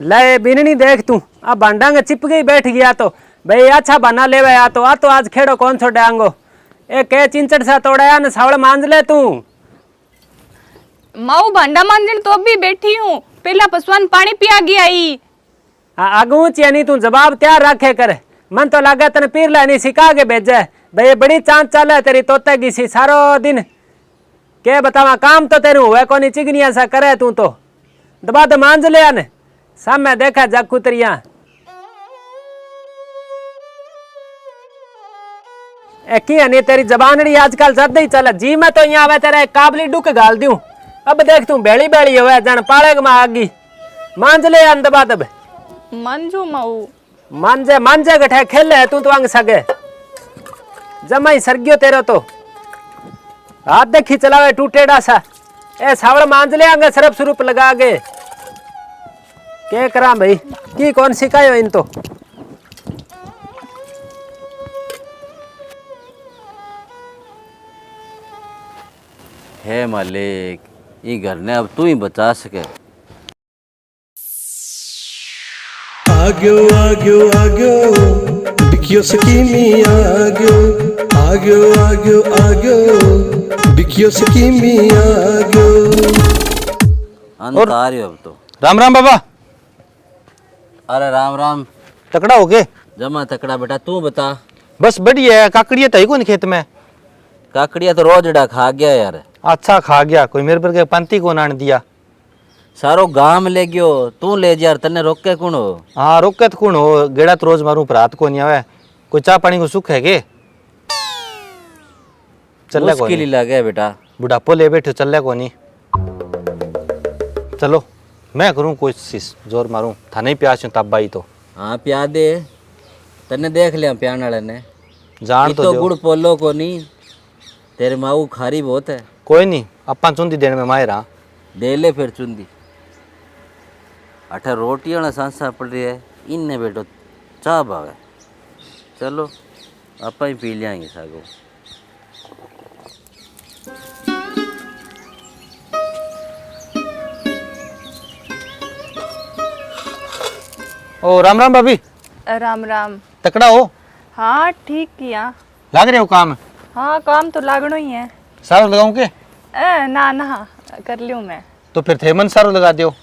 ले बिननी देख तू अब भांडांग चिप गई बैठ गया तो भाई अच्छा बना ले आ तो आज खेड़ो कौन छोड़े आंगो ए के चिंचड़ सा तोड़ाया न सावड़ मांज ले तू। माऊ भांडा मांजन तो भी बैठी हूँ, पहला पसवान पानी पिया गया ही। आगू नहीं तू जवाब तैयार रखे कर, मन तो लगा तन पीर लेनी सिखा के भेजे भाई बड़ी चांद चाल है तेरी तोते की सी सारो दिन के बतावा काम तो तेरू हुए कोनी चिगनिया सा करे तू तो दबा तो मांज ले आने सामने देखा जाकुतरिया नहीं तेरी जबानड़ी आजकल ज्यादा ही चले जी मैं तो यहाँ तेरा काबली डुक गाल दूं अब देख तू बेली बेली हुआ जन पाले में आगी मांज ले आन दबा दब मंजू माऊ मांजे मांजे गठे खेले तू तो अंग सगे जमा ही सरगियो तेरो तो हाथ देखी चलावे टूटेड़ा सा ए सावड़ मांज ले आंगे सरप स्वरूप लगा के के करा भाई की कौन सिखायो इन तो हे मालिक ये घर ने अब तू ही बचा सके। आग्यो आग्यो आग्यो बिकियो सकीमी आग्यो आग्यो आग्यो आग्यो बिकियो सकीमी आग्यो अंत आ रही हो अब तो। राम राम बाबा। अरे राम राम। तकड़ा हो गए? जमा तकड़ा बेटा, तू बता। बस बढ़िया है। काकड़िया तो ही कौन खेत में? काकड़िया तो रोजड़ा खा गया यार। अच्छा खा गया, कोई मेरे पर के पंती को नान दिया। सारो गांव ले गयो, तू ले जा, तने रोके कौन हो? हाँ रोके तो कौन हो, गेड़ा तो रोज मारू पर रात को नहीं आवे। कोई चाह पानी को सुख है के? चल मुश्किल ही लगे बेटा। बुढ़ापो ले बैठे चल को नहीं। चलो मैं करूँ कोशिश, जोर मारूं थाने ही प्यास तब बाई तो। हाँ प्या दे, तने देख लिया प्यान वाले ने जान तो गुड़ पोलो को नहीं, तेरे माऊ खारी बहुत है। कोई नहीं अपा चुंदी देने में माहिर। हाँ दे ले फिर चुंदी। अठा रोटियां ना सांसा पड़ रही है, इनने बेटो चाह भावे। चलो आपा ही पी लियांगे सागो। ओ राम राम भाभी। राम राम। तकड़ा हो? हाँ ठीक किया। लाग रहे हो काम? हाँ काम तो लागनो ही है। सारो लगाऊं के? ना ना कर लियो मैं। तो फिर थेमन सारो लगा दियो।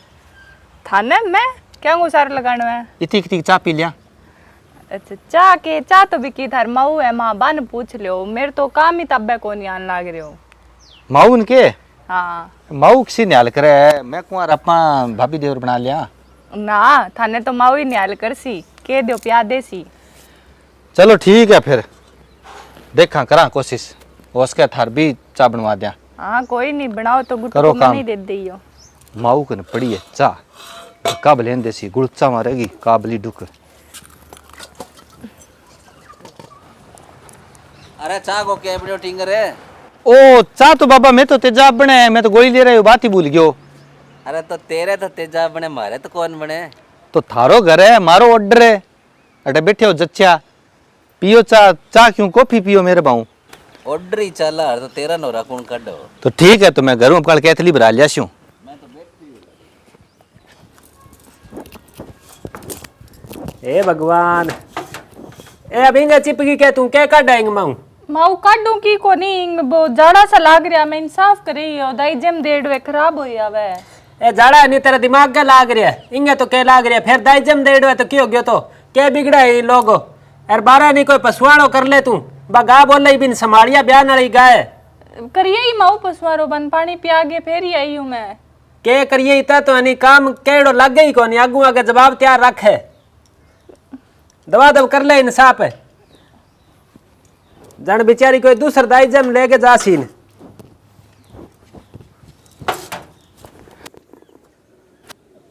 थाने मैं क्या गो सारो लगाना है? इतनी चाह पी लिया। अच्छा चाह तो भी की थार माऊ है, माँ बान पूछ लियो, मेरे तो काम ही तब्बे को नहीं आन लाग रहे हो। माऊ उनके? हाँ माऊ किसी न्याल करे है, मैं कुआर अपा भाभी देवर बना लिया ना, थाने तो माऊ ही न्याल कर सी के दो प्या दे सी। चलो ठीक है फिर देखा करा कोशिश, उसके थार भी चाह बनवा दिया। हाँ कोई नहीं, बनाओ तो गुट करो को काम। नहीं दे दियो। माऊ कन पड़ी है चाह, काबलेन देसी गुड़चा मारेगी काबली डुक। अरे चाह को क्या बड़ो टिंगर है? ओ चाह तो बाबा मैं तो तेजाब बने, मैं तो गोली ले रही हूँ, बात ही भूल गयो। अरे तो तेरे तो तेजाब बने, मारे तो कौन बने? तो थारो घर है, मारो ऑर्डर है, अटे बैठे हो जच्चा पियो चाह। चाह क्यों कॉफी पियो मेरे बाऊ? ऑर्डर ही चला तो तेरा नोरा कौन काटो? तो ठीक है, तो मैं घर में कल कैथली भरा लिया शू। ए भगवान ए अभी चिपकी के तू क्या काटेंगे माऊ? माऊ काटू की को नहीं, वो जाड़ा सा लाग रहा, मैं इंसाफ करी हो दाई जम डेढ़ खराब हो जावे। ए जाड़ा नहीं तेरा दिमाग क्या लाग रहा है? इंगे तो क्या लाग रहा है? फिर दाई जम डेढ़ तो क्यों गयो? तो क्या बिगड़ा है लोगो? यार बारह नहीं कोई पशुआणो कर ले तू, बगा बोल रही बिन संभालिया ब्याह नाली गाय करिए ही माऊ पशुआरो बन पानी पिया गए फिर ही आई हूँ मैं। के करिए इतना तो नहीं काम केड़ो लग गई को नहीं, आगू आगे जवाब तैयार रख है, दवा दब कर ले इंसाफ है। जन बेचारी कोई दूसर दाई जम लेके जासीन।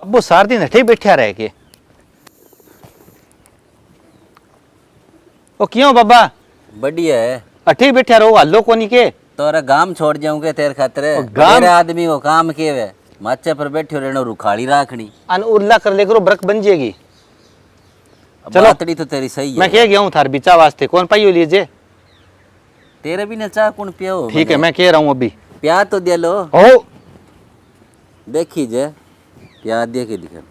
अब वो सार दिन हटे बैठा रह के। ओ क्यों बाबा? बढ़िया है, अठे बैठा रहो, हल्लो कोनी के? तोरा गाम छोड़ जाऊंगे तेरे खातिर। गाम? तेरे आदमी को काम के वे माचे पर बैठे रहना, रुखाड़ी राखनी अन उर्ला कर ले करो, ब्रक बन जाएगी। चलो बातड़ी तो तेरी सही है। मैं कह गया हूँ थार बिचा वास्ते कौन पाइयो लीजिए। तेरे भी न चाह कौन पियो? ठीक है मैं कह रहा हूँ अभी। प्यार तो दे लो। ओ देखी जे प्यार दे के दिखा।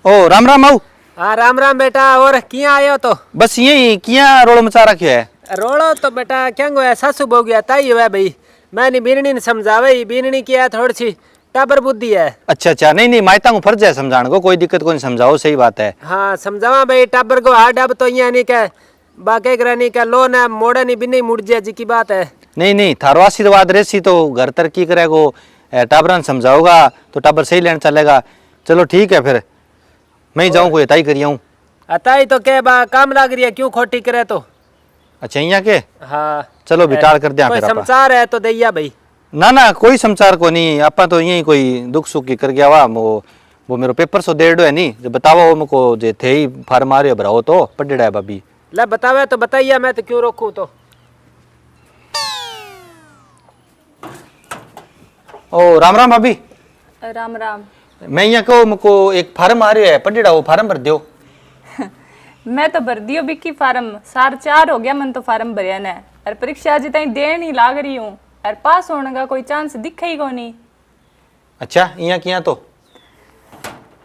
ओ राम राम माऊ। हाँ राम राम बेटा। और किया आयो तो? बस यही किया रोल मचा रखियो है। रोलो तो बेटा क्या है, सासू बो गया ताई हुआ भाई। मैं नहीं बीननी ने समझावे, बीननी की है थोड़ी सी टाबर बुद्धि है। अच्छा अच्छा, नहीं नहीं मायता को फर्ज है समझाने को, कोई दिक्कत को नहीं, समझाओ सही बात है। हाँ समझावा भाई, टाबर को हार डब तो यहाँ नहीं कह बाके करानी का लो ना मोड़ा नहीं बिन्नी मुड़ जाए जी की बात है। नहीं नहीं, थारो आशीर्वाद रेसी तो घर तरक्की करेगो, टाबरन समझाओगा तो टाबर सही लेने चलेगा। चलो ठीक है फिर मैं ही जाऊँ, कोई ताई करिया हूँ। अताई तो क्या बा काम लाग रही है, क्यों खोटी करे तो। अच्छा यहाँ के, हाँ चलो बिटाल कर दिया कोई फिर आपा। समाचार है तो दैया भाई। ना ना कोई समाचार को नहीं, आपा तो यही कोई दुख सुख की कर गया वा। वो मेरो पेपर सो डेढ़ है नहीं, जब बतावा वो मुको जे थे ही फार्म आ रहे भराओ तो पढ़ेड़ा है भाभी। ले बतावे तो बताइए, मैं तो क्यों रोकूं तो। ओ राम राम भाभी। राम राम। मैं यहाँ को मुको एक फार्म आ रहा है पढ़ेड़ा, वो फार्म भर दियो। मैं तो भर दियो बिकी फार्म, 4:30 हो गया मन तो फार्म भरिया ने। और परीक्षा अज तक देन ही लाग रही हूँ, और पास होने का कोई चांस दिखे ही को नहीं। अच्छा यहाँ किया तो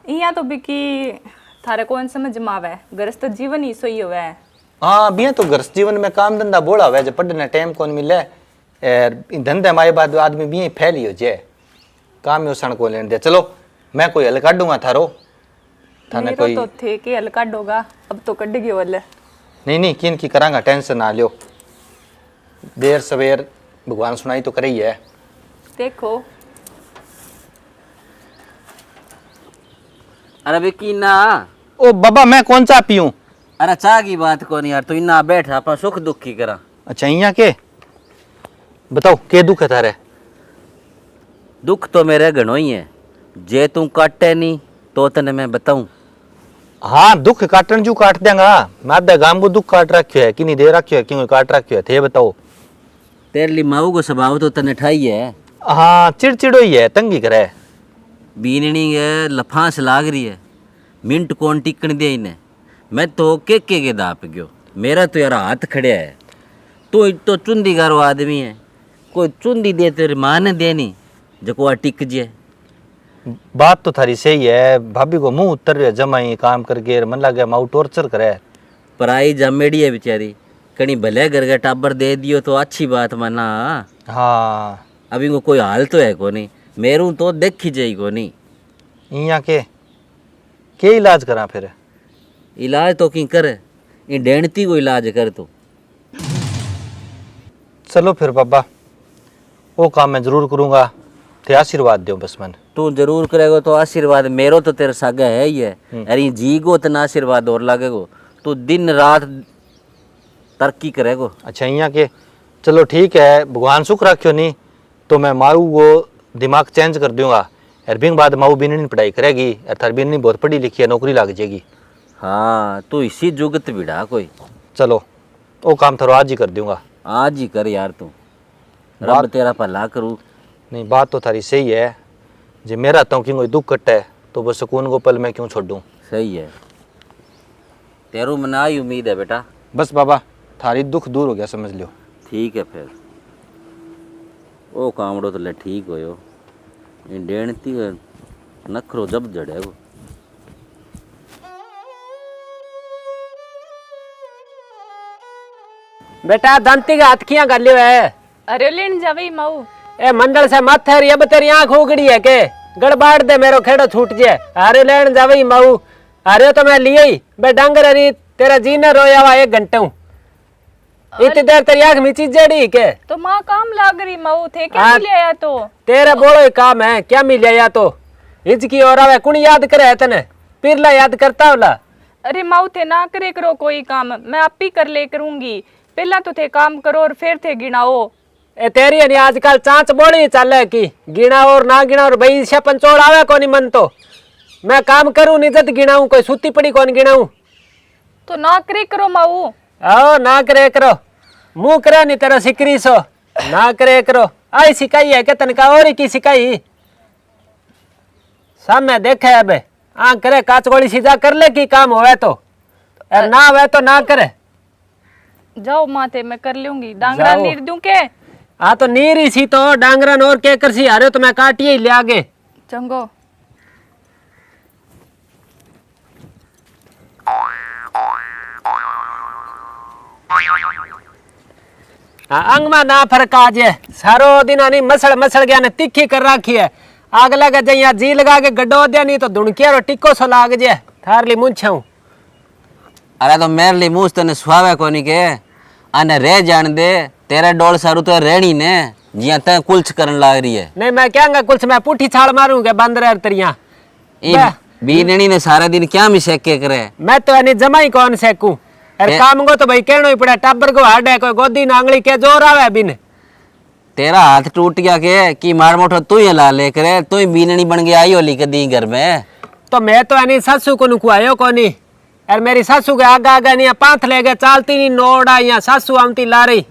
यहाँ तो बिकी थारे कौन समझ में आवे, गृहस्थ जीवन ही सोई हुआ है। हाँ बिया तो घर जीवन में काम धंधा बोला हुआ है, जब पढ़ने टाइम कौन मिले। धंधे हमारे बाद आदमी भी फैल ही हो जाए, काम ही सण को लेने दे। चलो मैं कोई हल काटूंगा थारो, थाने मेरो कोई तो थे कि हल काटोगा, अब तो कट गयो हल। नहीं नहीं किन की करांगा, टेंशन ना लियो, देर सवेर भगवान सुनाई तो करे ही है। देखो अरे विकी ना, ओ बाबा मैं कौन सा पीऊं। अरे चाह की बात को नहीं यार, तू इन्ना बैठ, आप सुख दुख की करा। अच्छा यहाँ के बताओ के दुख है थारे। दुख तो मेरे घणो ही है, जे तू काटे नहीं तो तने मैं बताऊं। हाँ दुख काटन जू काट देंगा, मैं आधे गांव को दुख काट रखियो है कि नहीं दे रखियो है, क्यों काट रखियो है थे बताओ। तेरे लिए माऊ को स्वभाव तो तने ठाई है। हाँ चिड़चिड़ो ही है, तंगी करे। बीननी है लफांस लाग रही है, मिंट कौन टिकन दे इन्हें। मैं तो के दाप गयो, मेरा तो यार हाथ खड़े है। तू तो चुंदी गारो आदमी है, कोई चुंदी दे तेरी माँ ने देनी जको टिक जे। बात तो थारी सही है, भाभी को मुंह उतर रहा जमाई काम करके, मन लगे माऊ टॉर्चर करे। पराई जमेड़ी है बेचारी, कहीं भले घर का टाबर दे दियो तो अच्छी बात माना। हाँ अभी को कोई हाल तो है को नहीं, मेरू तो देखी जाई को नहीं। यहाँ के इलाज करा फिर। इलाज तो की कर, ये डेणती को इलाज कर तो। चलो फिर बाबा, वो काम मैं जरूर करूँगा, ते आशीर्वाद दो बस मन। तू जरूर करेगो तो आशीर्वाद मेरो तो तेरे सागा है ही है। अरे जी गो तना आशीर्वाद और लागेगो, तू दिन रात तरक्की करेगो। अच्छा यहाँ के, चलो ठीक है, भगवान सुख रखियो नहीं तो मैं मारू वो दिमाग चेंज कर दूंगा। अरबिंग बाद माऊ बिननी पढ़ाई करेगी, अर्थात बिननी बहुत पढ़ी लिखी है, नौकरी लग जाएगी। हाँ तू इसी जुगत बिड़ा कोई। चलो वो काम थोड़ा आज ही कर दूंगा। आज ही कर यार, तू रब तेरा भला करू। नहीं बात तो थारी सही है, जे मेरा तो कि कोई दुख कट है तो वो सुकून को पल मैं क्यों छोड़ूं। सही है, तेरू मना ही उम्मीद है बेटा। बस बाबा थारी दुख दूर हो गया समझ लियो। ठीक है फिर, ओ कामड़ो तो ले ठीक हो यो, डेणती नखरो जब जड़ेगो। बेटा दंती का हथखियां कर लियो है। अरे लेन जावे माऊ। ए मंडल से माथे री अब तेरी आंख उगड़ी है के गड़बाड़ दे मेरो खेड़ो छूट जाए। अरे लेन जावे माऊ, अरे तो मैं लिए ही बे डांगर अरी तेरा जी न रोया हुआ 1 घंटे हूँ। इतनी देर तेरी आंख में चीज जड़ी के तो माँ काम लाग रही माऊ थे क्या हाँ, मिल आया तो तेरा बोलो ही काम है, क्या मिल या तो हिचकी और आवे कुण याद करे है तने, पिरला याद करता होला। अरे माऊ थे ना करे करो कोई काम, मैं आप ही कर ले करूंगी। पहला तो थे काम करो और फिर थे गिनाओ। ए तेरी नहीं आजकल चांच बोली चले की गिना और ना गिना और भाई से पंचोड़ आवे कोनी मन तो मैं काम करूं निजत गिनाऊं, कोई सूती पड़ी कौन गिनाऊं। तो ना करे करो माऊ। आओ ना करे करो, मुंह करे नहीं तेरा सिकरी सो ना करे करो। आई सिकाई है के तनका और ही की सिकाई सामने देखे अब आ करे काच गोली सीधा कर ले की काम होवे तो, और ना होवे तो ना करे। जाओ माते मैं कर लूंगी, डांगरा नीर दूं के। हाँ तो नीर ही सी तो डांगरन और के कर सी, अरे तो मैं काटिए ही ले आगे। चंगो अंग में ना फर्क आज है, सारो दिन आनी मसल मसल गया ने तीखी कर रखी है। आग लगा जइया जी लगा के गड्ढो दिया नहीं तो दुणकिया रो टिक्को सो लाग जे थार ली मुंछाऊ। अरे तो मेरे लिए मुँह तने सुहावे कोनी के आने रह जान दे, तेरा डोल सारू तो रहनी ने जिया तय कुल्च करन लाग रही है। नहीं मैं क्या कुछ मैं पुठी छाल मारूंगा बंदर तरिया। बीननी ने सारा दिन क्या मिसेक के करे। मैं तो यानी जमाई कौन सेकू अरे काम को तो भाई कहना ही पड़ा, टाबर को हाड है कोई गोदी नांगली के जोर आवे बिन। तेरा हाथ टूट गया के कि मार मोटो तू ही ला ले करे, तू ही बीननी बन के आई होली कदी घर में। तो मैं तो यानी सासू को नुकुआयो कोनी और मेरी सासू के आगा आगा नहीं पांथ ले गए चालती नहीं नोड़ा या सासू आमती ला रही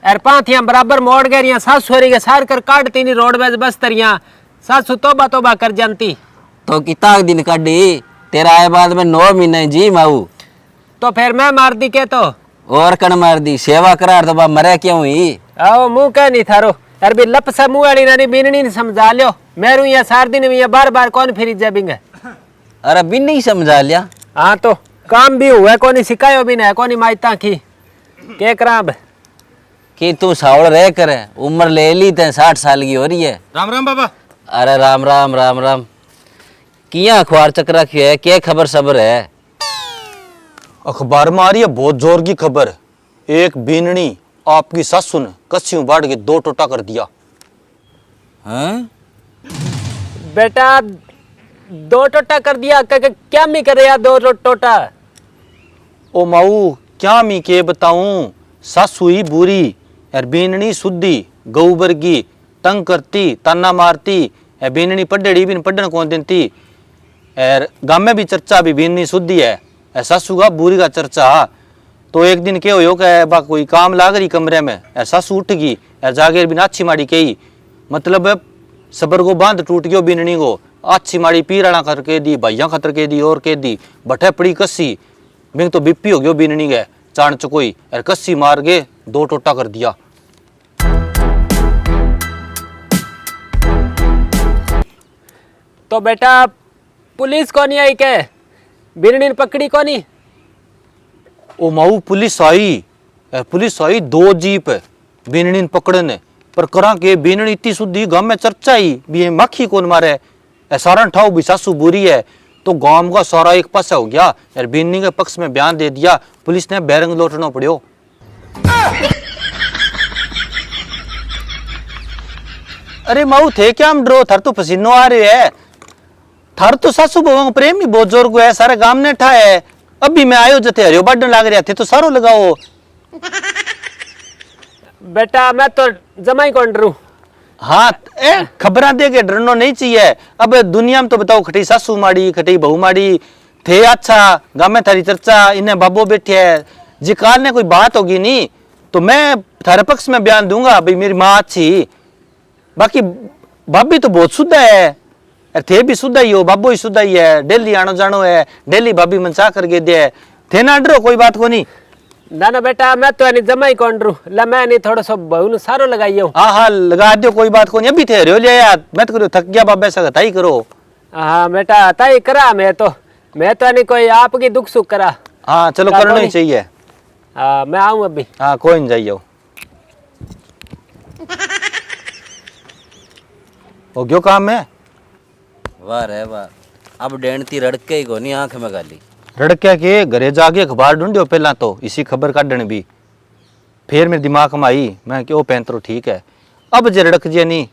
और पांथिया बराबर मोड़ गए या सासू हरी के सार कर काटती नहीं रोड में बस तरिया सासू तोबा तोबा कर जानती। तो कितना दिन काटी तेरा आए बाद में 9 महीने जी माऊ। तो फिर मैं मार दी के तो और कण मार दी सेवा करार तो बा मरे क्यों हुई। आओ मुंह कह नहीं थारो अरे भी लप सा मुंह वाली नानी बीननी नहीं समझा लियो मेरू या सार दिन में बार बार कौन फिर जबिंगे। अरे बिन नहीं समझा लिया। हाँ तो काम भी हुआ कोनी सिखायो भी नहीं कोनी माइता की के कराब कि तू सावड़ रह करे उम्र ले ली ते 60 साल की हो रही है। राम राम बाबा। अरे राम राम राम राम किया अखबार चक्रा क्यों है क्या खबर सबर है। अखबार में आ रही है बहुत जोर की खबर, एक बीननी आपकी सासू ने कस्सियों बाढ़ के 2 टोटा कर दिया। हैं? बेटा 2 टोटा कर दिया क्या मी करे यार 2 टोटा। ओ माऊ क्या मी के बताऊं, सासू ही बुरी और बीननी सुद्धी गऊबर की तंग करती ताना मारती है। बीननी पढ़ड़ी भी पढ़न कौन देती और गाँव में भी चर्चा भी बीननी सुद्धी है सासू का बुरी का चर्चा। तो एक दिन क्या हो बा कोई काम लाग रही कमरे में सासू उठ गई जागे बिना अच्छी माड़ी कही मतलब सबर को बांध टूट गयो बीननी को अच्छी माड़ी पीराना करके दी भैया खतर के दी और के दी बठे पड़ी कस्सी बिंग तो बिप्पी हो गयो बीननी के चाण चकोई और कस्सी मार के 2 टोटा कर दिया। तो बेटा पुलिस को नहीं आई के बीननी ने पकड़ी को नहीं। ओ माऊ पुलिस आई 2 जीप बीननी ने पकड़ने पर करा के बीननी इतनी सुधी गांव में चर्चा ही भी मक्खी कौन मारे सारा ठाव भी सासू बुरी है। तो गांव का सारा एक पासा हो गया और बीननी के पक्ष में बयान दे दिया, पुलिस ने बैरंग लौटना पड़ो। अरे माऊ थे क्या हम ड्रो थर तो पसीनो आ रहे है, थार तो सासू बहु प्रेम ही बहुत जोर को है, सारे गांव ने ठा है। अभी मैं आयो जते हरियो बढ़ने लाग रहे थे तो सारो लगाओ। बेटा मैं तो जमाई कौन डरू। हाँ खबरा दे के डरना नहीं चाहिए। अब दुनिया में तो बताओ खटी सासू माड़ी खटी बहू माड़ी थे अच्छा गांव में थारी चर्चा इन्हें बाबो बैठे है जी काल ने कोई बात होगी नहीं तो मैं थारे पक्ष में बयान दूंगा भाई मेरी माँ अच्छी। बाकी भाभी तो बहुत शुद्ध है थे भी शुद्ध ही हो बाबू ही शुद्ध ही है, डेली आनो जानो है, डेली भाभी मनसा करके दे थे ना डरो कोई बात को नहीं। ना ना बेटा मैं तो नहीं जमाई कौन डरू ला मैं नहीं थोड़ा सा बहु सारो लगाइयो। हाँ हाँ लगा दो कोई बात को नहीं, अभी थे लिया यार मैं तो करो थक गया बाबा ऐसा ताई करो। हाँ बेटा ताई करा मैं तो नहीं कोई आपकी दुख सुख करा। हाँ चलो करना ही चाहिए। हाँ मैं आऊँ अभी। हाँ कोई नहीं जाइयो हो गयो काम में। वाह रे वाह अब डेंटती रड़के ही को नहीं आंख में गाली रड़के के घरे जाके अखबार ढूंढियो पहला तो इसी खबर काटने भी फिर मेरे दिमाग में आई मैं क्यों पैंतरो ठीक है अब जे रड़क जे नहीं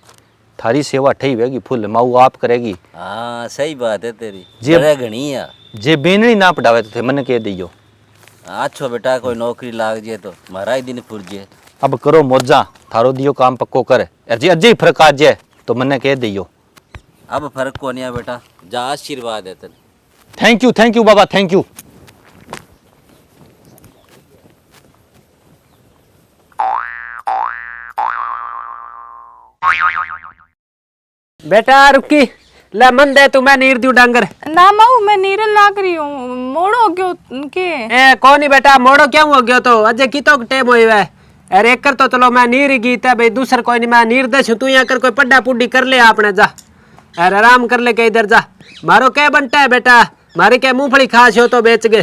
थारी सेवा ठही वेगी फुल माऊ आप करेगी। हाँ सही बात है तेरी जे घनी है जे बेननी ना पढ़ावे तो थे मन कह दियो। अच्छो बेटा कोई नौकरी लाग जाए तो मारा ही दिन फुर जाए। अब करो मौजा थारो दियो काम पक्को कर जे अजे ही फर्क आ जाए तो मन्ने कह दियो। अब फर्क को नहीं है बेटा जा आशीर्वाद है तेरे। Thank you Baba thank you. बेटा रुकी ले मन दे तू मैं नीर दियो डांगर। ना माऊ मैं नीरल लाग रही हूँ मोड़ो क्यों के। ए कौन बेटा मोड़ो क्यों हो गयो तो अजय की तो टेम होई वे अरे एक कर तो चलो मैं नीर गीत है भाई दूसर कोई नहीं मैं नीर दे तू यहाँ कर कोई पड्डा पुड्डी कर ले आपने जा अरे आराम कर ले के इधर जा मारो क्या बनता है बेटा मारे क्या मूंगफली खास हो तो बेच गए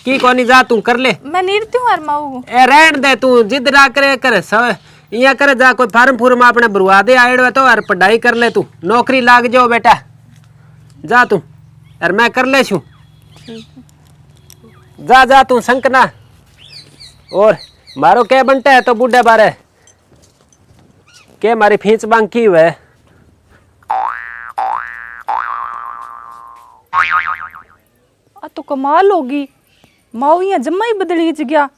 की कोनी जा तू कर ले। मैं नीरती हूँ माऊ। ए रहन दे तू जिद ना करे कर सब इया करे जा कोई फार्म फूर्म अपने भरवा दे आएड़ो तो और पढ़ाई कर ले तू नौकरी लाग जाओ बेटा जा तू और मैं कर ले छू जा जा तू संकना। और मारो क्या बनता है तो बूढ़े बारे के मारी फीस बांकी हुए आ तो कमाल होगी माऊ यहाँ जम्मा ही बदली ज गया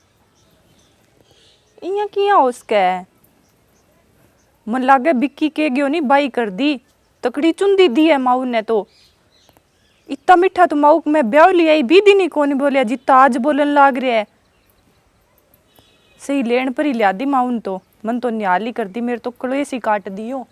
इया किया उसके मन लागे बिक्की के गयो नहीं बाई कर दी तकड़ी चुंदी दी है माऊ ने तो इतना मीठा तो माऊ मैं ब्याह लिया ही भी दिन ही कोनी बोलिया जितना आज बोलन लाग रहा है सही लेन पर ही लिया दी माऊ ने तो मन तो न्याली कर दी मेरे तो कलेस ही काट दियो।